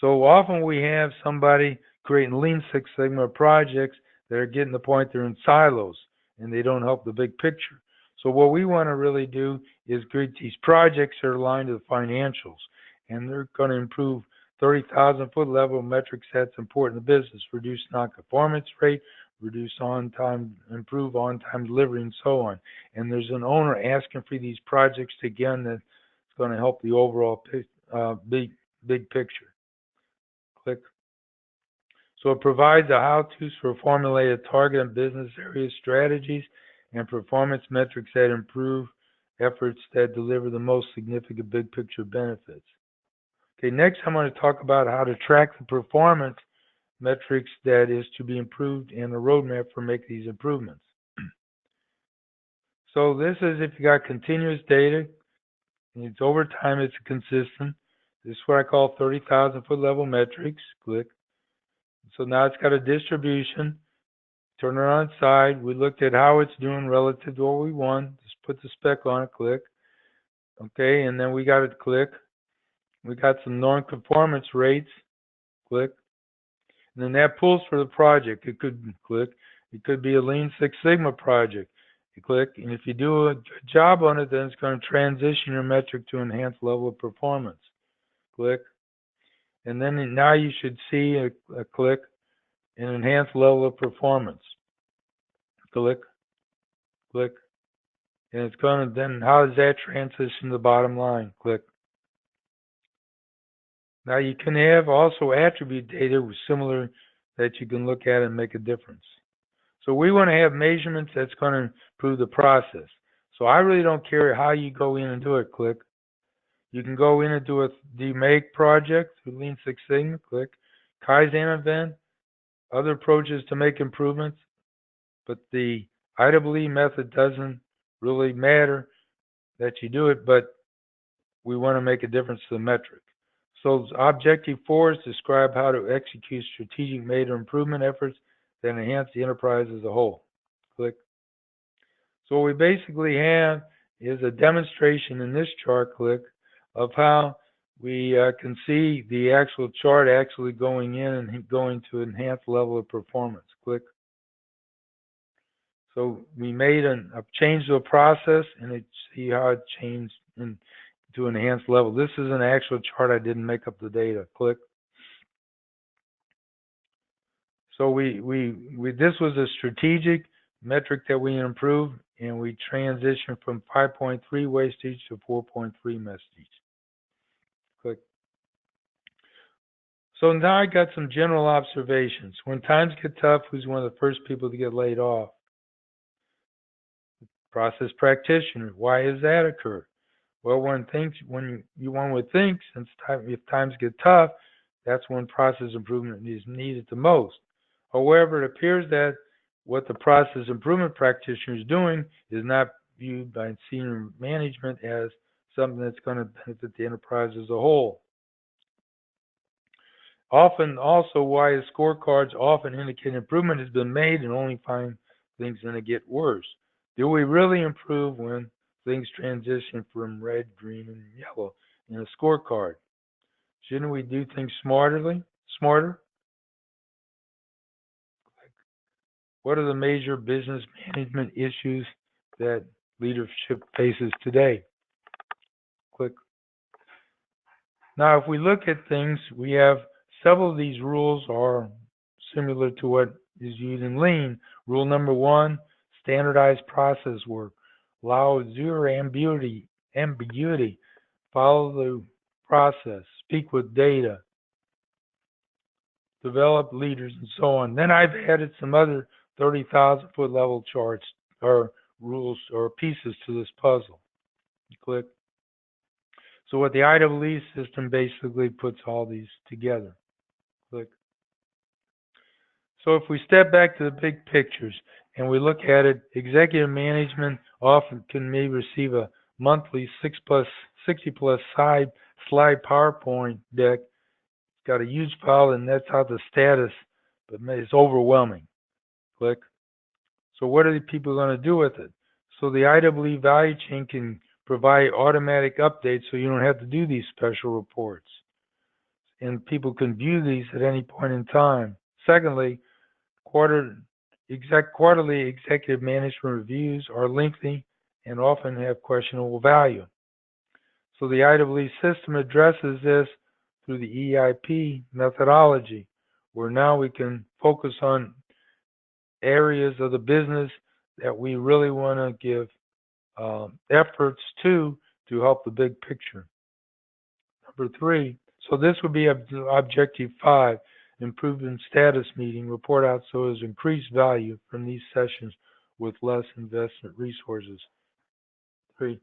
D: So often we have somebody creating Lean Six Sigma projects that are getting to the point they're in silos and they don't help the big picture. So what we want to really do is create these projects that are aligned to the financials, and they're going to improve 30,000-foot level metrics that's important to business, reduce non-conformance rate, reduce on-time, improve on-time delivery, and so on. And there's an owner asking for these projects again that's going to help the overall big picture. Click. So it provides the how-tos for formulated target and business area strategies and performance metrics that improve efforts that deliver the most significant big picture benefits. Okay, next I'm going to talk about how to track the performance metrics that is to be improved and a roadmap for making these improvements. So this is if you got continuous data, and it's over time, it's consistent. This is what I call 30,000-foot level metrics. Click. So now it's got a distribution. Turn it on its side. We looked at how it's doing relative to what we want. Just put the spec on it. Click. Okay, and then we got it. Click. We got some non-conformance rates. Click. And then that pulls for the project. It could click. It could be a Lean Six Sigma project. You click, and if you do a good job on it, then it's going to transition your metric to enhanced level of performance. Click. And then now you should see a click, an enhanced level of performance. Click. Click. And it's going to then, how does that transition to the bottom line? Click. Now you can have also attribute data similar that you can look at and make a difference. So we want to have measurements that's going to improve the process. So I really don't care how you go in and do it. Click. You can go in and do a DMake project through Lean Six Sigma. Click. Kaizen event, other approaches to make improvements, but the IEE method doesn't really matter that you do it, but we want to make a difference to the metric. So objective 4 is describe how to execute strategic major improvement efforts that enhance the enterprise as a whole. Click. So what we basically have is a demonstration in this chart, click, of how we can see the actual chart actually going in and going to enhanced level of performance. Click. So we made a change to a process, and see how it changed to enhanced level. This is an actual chart. I didn't make up the data. Click. So this was a strategic metric that we improved, and we transitioned from 5.3 wastage to 4.3 wastage. Click. So now I got some general observations. When times get tough, who's one of the first people to get laid off? Process practitioner. Why does that occur? Well, one would think, since if times get tough, that's when process improvement is needed the most. However, it appears that what the process improvement practitioner is doing is not viewed by senior management as something that's going to benefit the enterprise as a whole. Often, also, why the scorecards often indicate improvement has been made and only find things going to get worse. Do we really improve when things transition from red, green, and yellow in a scorecard? Shouldn't we do things smarter? What are the major business management issues that leadership faces today? Click. Now, if we look at things, we have several of these rules are similar to what is used in Lean. Rule number 1, standardized process work. Allow zero ambiguity follow the process, speak with data, develop leaders, and so on. Then I've added some other 30,000-foot level charts or rules or pieces to this puzzle. You click. So what the IEEE system basically puts all these together. Click. So if we step back to the big pictures and we look at it, executive management often can maybe receive a monthly 60+ slide PowerPoint deck. It's got a huge file, and that's how the status, but it's overwhelming. Click. So what are the people going to do with it? So the IEEE value chain can provide automatic updates so you don't have to do these special reports. And people can view these at any point in time. Secondly, quarterly executive management reviews are lengthy and often have questionable value. So the IEEE system addresses this through the EIP methodology, where now we can focus on areas of the business that we really want to give efforts to help the big picture. Number 3, so this would be objective 5, improvement status meeting, report out so as increased value from these sessions with less investment resources. 3,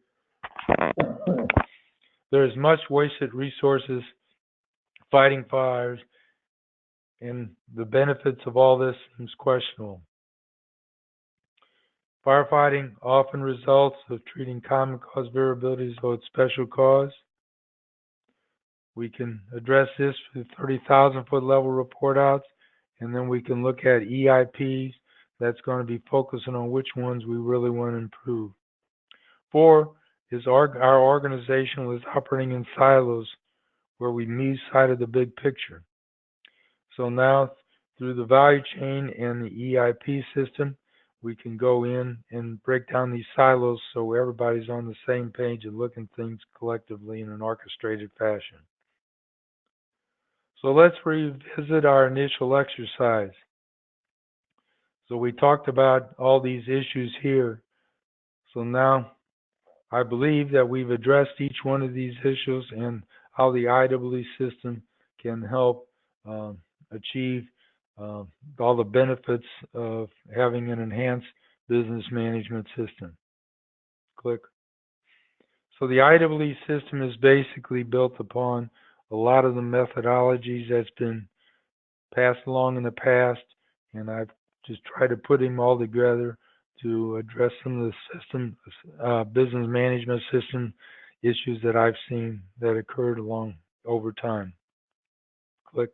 D: there is much wasted resources fighting fires, and the benefits of all this is questionable. Firefighting often results of treating common cause variabilities as its special cause. We can address this with 30,000-foot level report outs, and then we can look at EIPs that's going to be focusing on which ones we really want to improve. 4 is our organization was operating in silos where we lose sight of the big picture. So now through the value chain and the EIP system, we can go in and break down these silos so everybody's on the same page and looking at things collectively in an orchestrated fashion. So let's revisit our initial exercise. So we talked about all these issues here. So now I believe that we've addressed each one of these issues and how the IEEE system can help achieve all the benefits of having an enhanced business management system. Click. So the IEEE system is basically built upon a lot of the methodologies that's been passed along in the past, and I've just tried to put them all together to address some of the system, business management system issues that I've seen that occurred along over time. Click.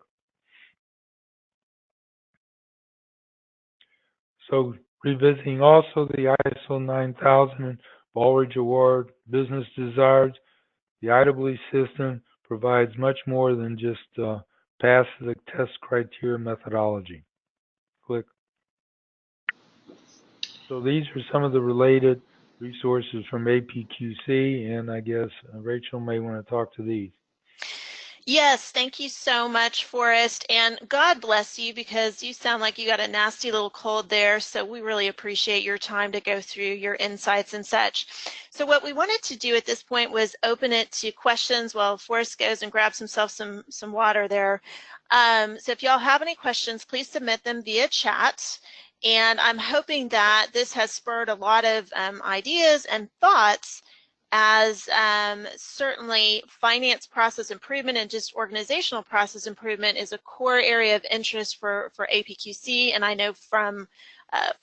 D: So revisiting also the ISO 9000 and Baldrige Award business desires, the IEEE system provides much more than just pass the test criteria methodology. Click. So these are some of the related resources from APQC, and I guess Rachel may want to talk to these.
C: Yes, thank you so much, Forrest, and God bless you, because you sound like you got a nasty little cold there, so we really appreciate your time to go through your insights and such. So what we wanted to do at this point was open it to questions while Forrest goes and grabs himself some water there. So if y'all have any questions, please submit them via chat, and I'm hoping that this has spurred a lot of ideas and thoughts, as certainly finance process improvement and just organizational process improvement is a core area of interest for APQC, and I know from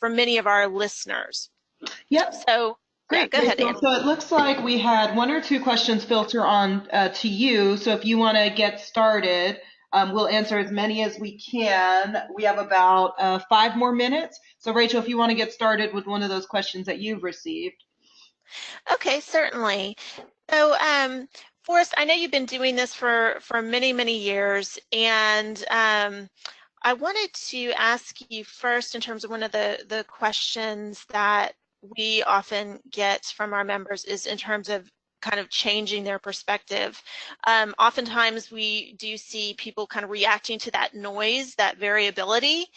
C: many of our listeners.
B: Yep.
C: So
B: great.
C: Yeah, go ahead, Ann.
B: So it looks like we had 1 or 2 questions filter on to you. So if you want to get started, we'll answer as many as we can. We have about 5 more minutes. So Rachel, if you want to get started with one of those questions that you've received.
C: Okay, certainly. So, Forrest, I know you've been doing this for many, many years, and I wanted to ask you first in terms of one of the questions that we often get from our members is in terms of kind of changing their perspective. Oftentimes we do see people kind of reacting to that noise, that variability,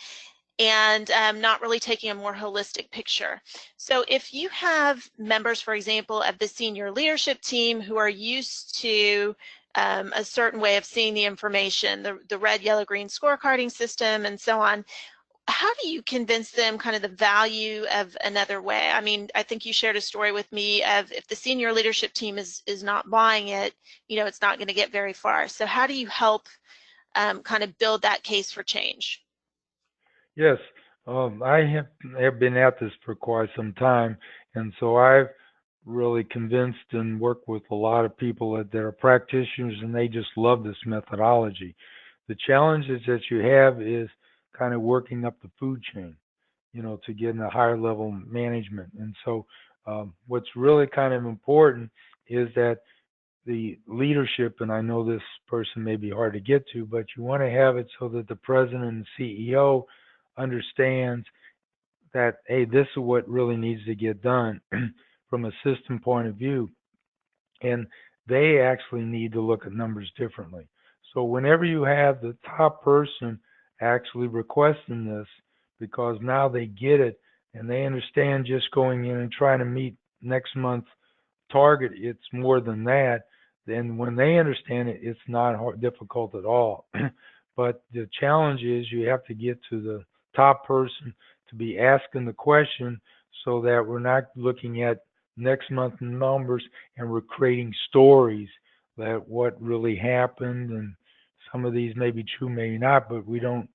C: and not really taking a more holistic picture. So if you have members, for example, of the senior leadership team who are used to a certain way of seeing the information, the red, yellow, green scorecarding system and so on, how do you convince them kind of the value of another way? I mean, I think you shared a story with me of if the senior leadership team is not buying it, it's not going to get very far. So how do you help kind of build that case for change?
D: Yes, I have been at this for quite some time, and so I've really convinced and worked with a lot of people that are practitioners, and they just love this methodology. The challenges that you have is kind of working up the food chain, to get in a higher level management. And so, what's really kind of important is that the leadership, and I know this person may be hard to get to, but you want to have it so that the president and CEO understands that, hey, this is what really needs to get done from a system point of view. And they actually need to look at numbers differently. So whenever you have the top person actually requesting this, because now they get it and they understand just going in and trying to meet next month's target, it's more than that. Then when they understand it, it's not difficult at all. But the challenge is you have to get to the top person to be asking the question so that we're not looking at next month numbers and we're creating stories that what really happened, and some of these may be true, maybe not, but we don't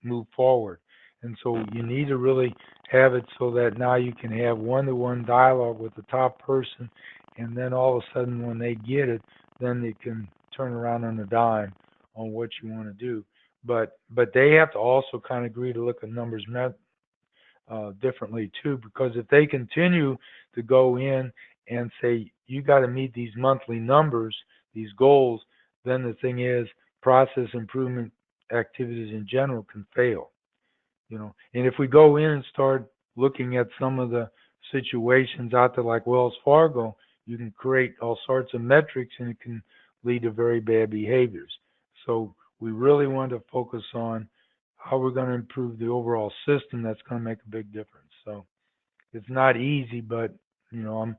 D: move forward. And so you need to really have it so that now you can have one-to-one dialogue with the top person, and then all of a sudden when they get it, then they can turn around on a dime on what you want to do. But they have to also kind of agree to look at numbers differently too, because if they continue to go in and say you got to meet these monthly numbers, these goals, then the thing is process improvement activities in general can fail. And if we go in and start looking at some of the situations out there like Wells Fargo, you can create all sorts of metrics and it can lead to very bad behaviors. So we really want to focus on how we're going to improve the overall system. That's going to make a big difference. So it's not easy, but I'm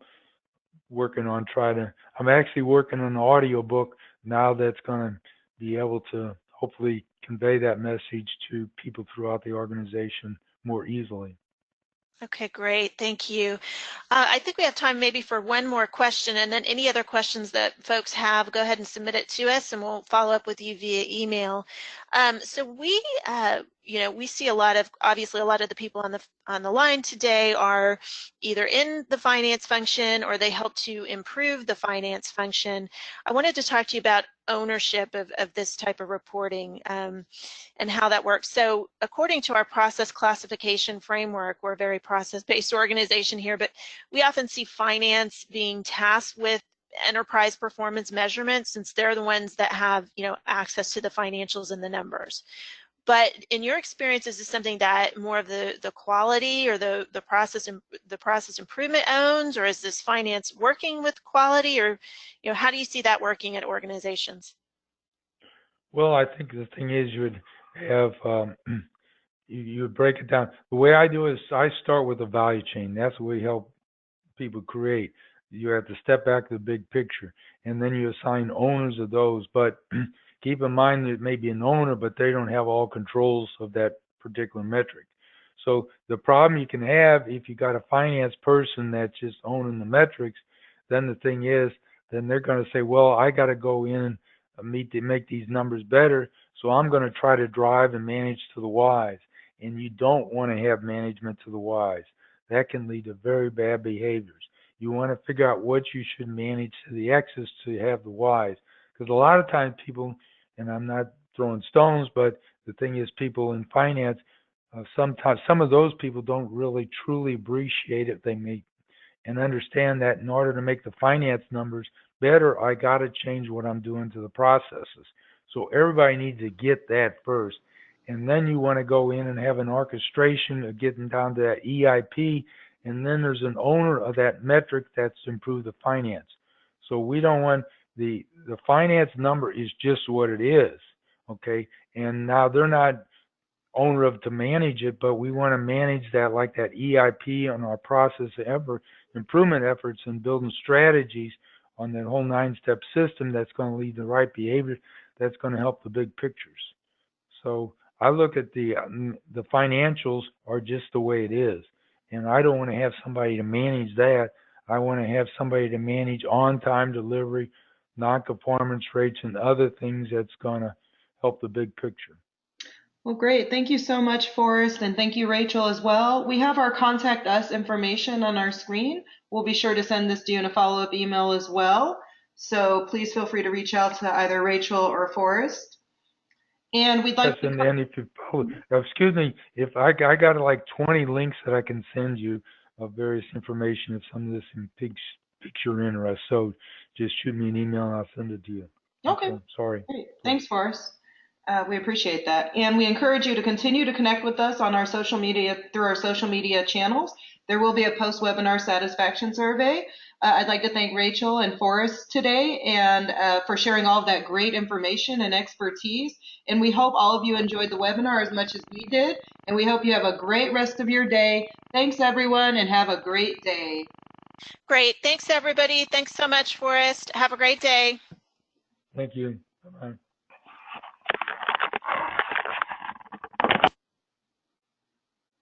D: I'm actually working on an audio book now that's going to be able to hopefully convey that message to people throughout the organization more easily.
C: Okay, great. Thank you. I think we have time maybe for one more question, and then any other questions that folks have, go ahead and submit it to us, and we'll follow up with you via email. So we, we see obviously a lot of the people on the line today are either in the finance function or they help to improve the finance function. I wanted to talk to you about ownership of this type of reporting and how that works. So according to our process classification framework, we're a very process-based organization here, but we often see finance being tasked with enterprise performance measurements since they're the ones that have access to the financials and the numbers. But in your experience, is this something that more of the quality or the process improvement owns, or is this finance working with quality, or how do you see that working at organizations?
D: Well, I think the thing is you would have you would break it down. The way I do it is I start with the value chain. That's what we help people create. You have to step back to the big picture, and then you assign owners of those. But keep in mind that it may be an owner, but they don't have all controls of that particular metric. So the problem you can have if you got a finance person that's just owning the metrics, then the thing is, then they're going to say, well, I got to go in and make these numbers better, so I'm going to try to drive and manage to the Y's. And you don't want to have management to the Y's. That can lead to very bad behaviors. You want to figure out what you should manage to the X's to have the Y's. Because a lot of times people, and I'm not throwing stones, but the thing is people in finance, sometimes some of those people don't really truly appreciate it. They may and understand that in order to make the finance numbers better, I got to change what I'm doing to the processes. So everybody needs to get that first. And then you want to go in and have an orchestration of getting down to that EIP. And then there's an owner of that metric that's to improve the finance. So we don't want the finance number is just what it is. Okay. And now they're not owner of to manage it, but we want to manage that like that EIP on our process improvement efforts and building strategies on that whole 9-step system that's going to lead to the right behavior that's going to help the big pictures. So I look at the financials are just the way it is, and I don't want to have somebody to manage that. I want to have somebody to manage on-time delivery, non-conformance rates, and other things that's going to help the big picture.
B: Well, great. Thank you so much, Forrest, and thank you, Rachel, as well. We have our contact us information on our screen. We'll be sure to send this to you in a follow-up email as well. So please feel free to reach out to either Rachel or Forrest. And we'd like
D: to and if you excuse me, if I got like 20 links that I can send you of various information if some of this piques your interest. So just shoot me an email and I'll send it to you.
B: Okay.
D: Sorry.
B: Great. Thanks, Forrest. We appreciate that. And we encourage you to continue to connect with us on our social media, through our social media channels. There will be a post-webinar satisfaction survey. I'd like to thank Rachel and Forrest today and for sharing all of that great information and expertise. And we hope all of you enjoyed the webinar as much as we did. And we hope you have a great rest of your day. Thanks, everyone, and have a great day.
C: Great. Thanks, everybody. Thanks so much, Forrest. Have a great day.
D: Thank you. Bye-bye.